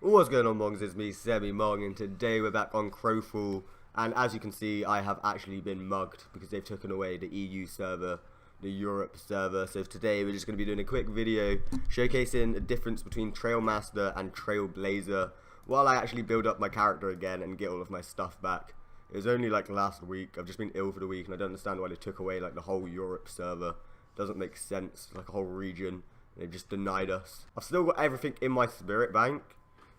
What's going on, Mongs? It's me, SemiMong, and today we're back on Crowfall. And as you can see, I have actually been mugged because they've taken away the EU server, the Europe server. So today we're just going to be doing a quick video showcasing the difference between Trailmaster and Trailblazer while I actually build up my character again and get all of my stuff back. It was only like last week. I've just been ill for the week and I don't understand why they took away like the whole Europe server. Doesn't make sense, like a whole region. They've just denied us. I've still got everything in my spirit bank.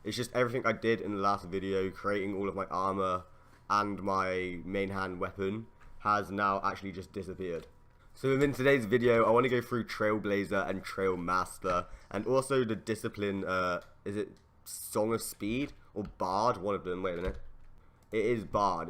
It's just everything I did in the last video, creating all of my armor and my main hand weapon, has now actually just disappeared. So in today's video, I want to go through Trailblazer and Trailmaster, and also the discipline, is it Song of Speed or Bard? One of them, wait a minute. It is Bard,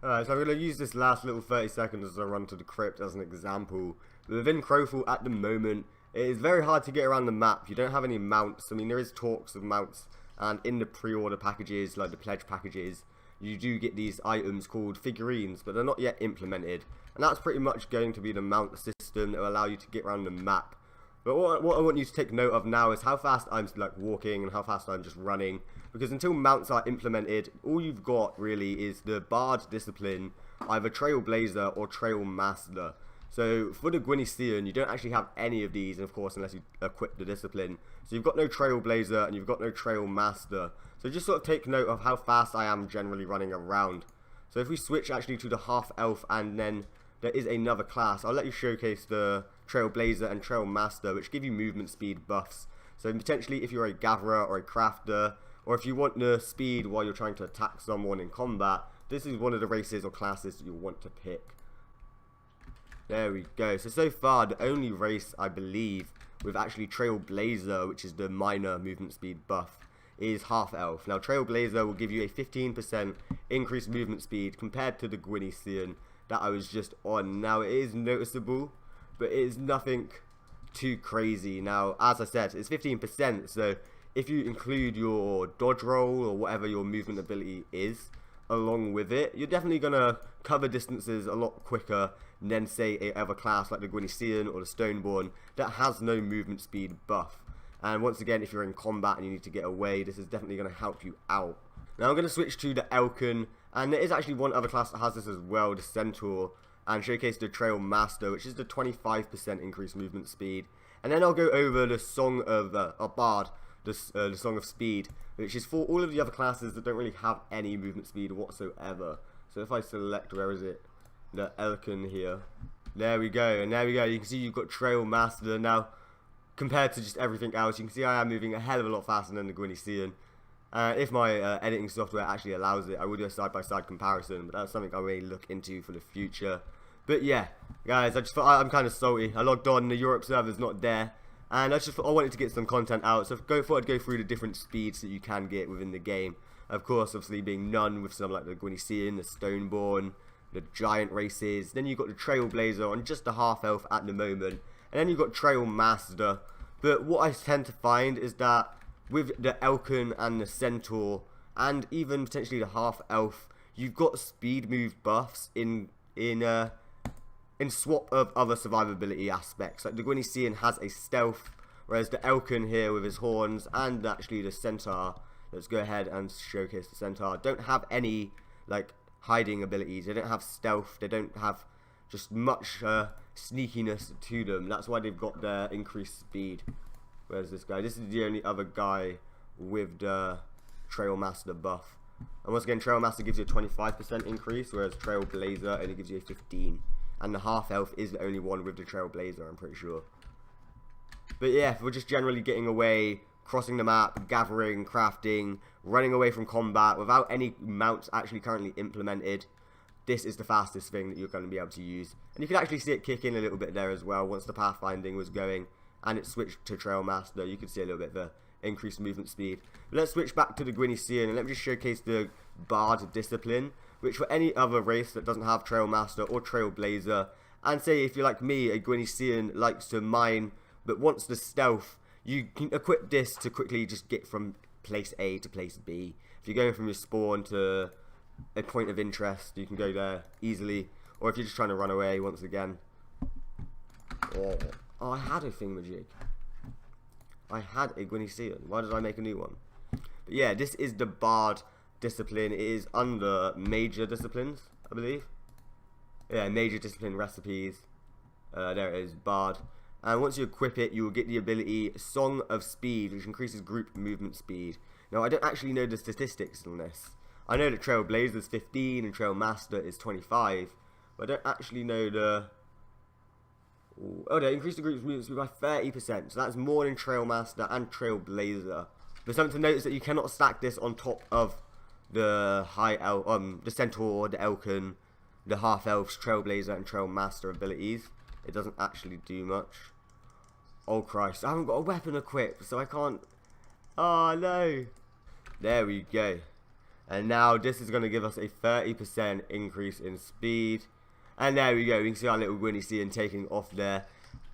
Alright, so I'm going to use this last little 30 seconds as I run to the crypt as an example. Within Crowfall at the moment, it is very hard to get around the map. You don't have any mounts. I mean, there is talks of mounts, and in the pre-order packages, like the pledge packages, you do get these items called figurines, but they're not yet implemented. And that's pretty much going to be the mount system that will allow you to get around the map. But what I want you to take note of now is how fast I'm like walking and how fast I'm just running. Because until mounts are implemented, all you've got really is the Bard discipline, either Trailblazer or Trailmaster. So for the Guinea-Sean, you don't actually have any of these, of course, unless you equip the discipline. So you've got no Trailblazer and you've got no Trailmaster. So just sort of take note of how fast I am generally running around. So if we switch actually to the half-elf, and then there is another class, I'll let you showcase the Trailblazer and Trailmaster, which give you movement speed buffs. So potentially if you're a gatherer or a crafter, or if you want the speed while you're trying to attack someone in combat, this is one of the races or classes that you'll want to pick. There we go. So far, the only race, I believe, with actually Trailblazer, which is the minor movement speed buff, is half-elf. Now, Trailblazer will give you a 15% increased movement speed compared to the Guinea-Sean that I was just on. Now, it is noticeable, but it is nothing too crazy. Now, as I said, it's 15%, so if you include your dodge roll or whatever your movement ability is along with it, you're definitely going to cover distances a lot quicker than, say, a other class like the Guinea-Sean or the Stoneborn that has no movement speed buff. And once again, if you're in combat and you need to get away, this is definitely going to help you out. Now I'm going to switch to the Elkin, and there is actually one other class that has this as well, the Centaur, and showcase the Trailmaster, which is the 25% increased movement speed. And then I'll go over the Song of Bard, the Song of Speed, which is for all of the other classes that don't really have any movement speed whatsoever. So if I select, where is it? The Elkin here. There we go, and there we go. You can see you've got Trailmaster now. Compared to just everything else, you can see I am moving a hell of a lot faster than the Guinea-Sean. If my editing software actually allows it, I will do a side-by-side comparison, but that's something I may look into for the future. But yeah, guys, I'm kind of salty. I logged on, the Europe server's not there, and I wanted to get some content out, so thought I'd go through the different speeds that you can get within the game. Of course, obviously being none with some like the Guinea-Sean, the Stoneborn, the giant races. Then you've got the Trailblazer on just the half-elf at the moment, and then you've got Trailmaster. But what I tend to find is that with the Elkin and the Centaur, and even potentially the half-elf, you've got speed move buffs in swap of other survivability aspects. Like the Guinea-Sean has a stealth, whereas the Elkin here with his horns, and actually the Centaur, let's go ahead and showcase the Centaur, don't have any like hiding abilities. They don't have stealth, they don't have just much sneakiness to them. That's why they've got their increased speed. Where's this guy? This is the only other guy with the Trailmaster buff. And once again, Trailmaster gives you a 25% increase, whereas Trailblazer only gives you a 15%. And the half-elf is the only one with the Trailblazer, I'm pretty sure. But yeah, if we're just generally getting away, crossing the map, gathering, crafting, running away from combat without any mounts actually currently implemented, this is the fastest thing that you're going to be able to use. And you can actually see it kick in a little bit there as well once the pathfinding was going and it switched to Trailmaster. You can see a little bit of the increased movement speed. But let's switch back to the Guinea-Sean and let me just showcase the Bard discipline, which for any other race that doesn't have Trailmaster or Trailblazer, and say if you're like me, a Guinea-Sean likes to mine but wants the stealth, you can equip this to quickly just get from place A to place B. If you're going from your spawn to a point of interest, you can go there easily, or if you're just trying to run away once again. Oh, I had a thingamajig. I had a Gwynisian. Why did I make a new one? But yeah, this is the Bard discipline. It is under major disciplines, I believe. Yeah, major discipline recipes. There it is, Bard. And once you equip it, you will get the ability Song of Speed, which increases group movement speed. Now, I don't actually know the statistics on this. I know that Trailblazer is 15 and Trailmaster is 25, but I don't actually know the... Oh, they increase the group's movement speed by 30%, so that's more than Trailmaster and Trailblazer. But something to note is that you cannot stack this on top of the the Centaur, the Elkin, the Half Elves, Trailblazer, and Trailmaster abilities. It doesn't actually do much. Oh Christ, I haven't got a weapon equipped, so I can't... Oh no! There we go. And now this is going to give us a 30% increase in speed. And there we go, we can see our little Gwynisian taking off there.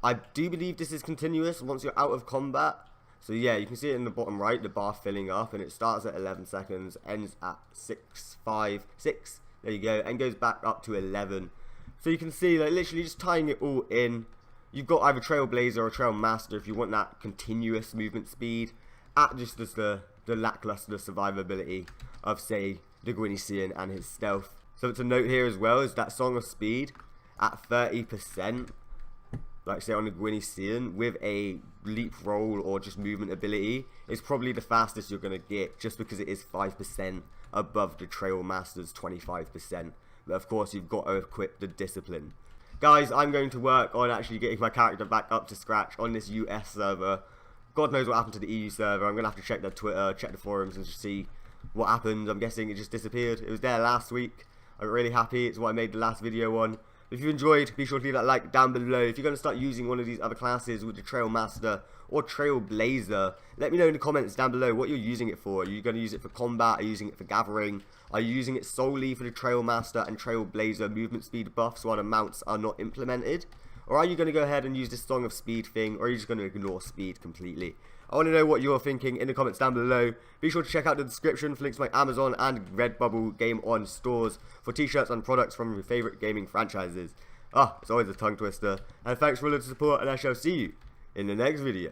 I do believe this is continuous once you're out of combat. So yeah, you can see it in the bottom right, the bar filling up, and it starts at 11 seconds, ends at 6, 5, 6, there you go, and goes back up to 11. So you can see, like, literally just tying it all in. You've got either Trailblazer or Trailmaster if you want that continuous movement speed, at just as the lackluster survivability of, say, the Gwynisian and his stealth. So to note here as well is that Song of Speed at 30%, like say on the Gwynisian, with a leap roll or just movement ability, is probably the fastest you're going to get, just because it is 5% above the Trailmaster's 25%. But of course you've got to equip the discipline. Guys, I'm going to work on actually getting my character back up to scratch on this US server. God knows what happened to the EU server. I'm going to have to check their Twitter, check the forums, and just see what happened. I'm guessing it just disappeared. It was there last week. I'm really happy. It's what I made the last video on. If you enjoyed, be sure to leave that like down below. If you're going to start using one of these other classes with the Trailmaster or Trailblazer, let me know in the comments down below what you're using it for. Are you going to use it for combat? Are you using it for gathering? Are you using it solely for the Trailmaster and Trailblazer movement speed buffs while the mounts are not implemented? Or are you going to go ahead and use this Song of Speed thing, or are you just going to ignore speed completely? I want to know what you're thinking in the comments down below. Be sure to check out the description for links to my Amazon and Redbubble Game On stores for t-shirts and products from your favourite gaming franchises. It's always a tongue twister. And thanks for all the support, and I shall see you in the next video.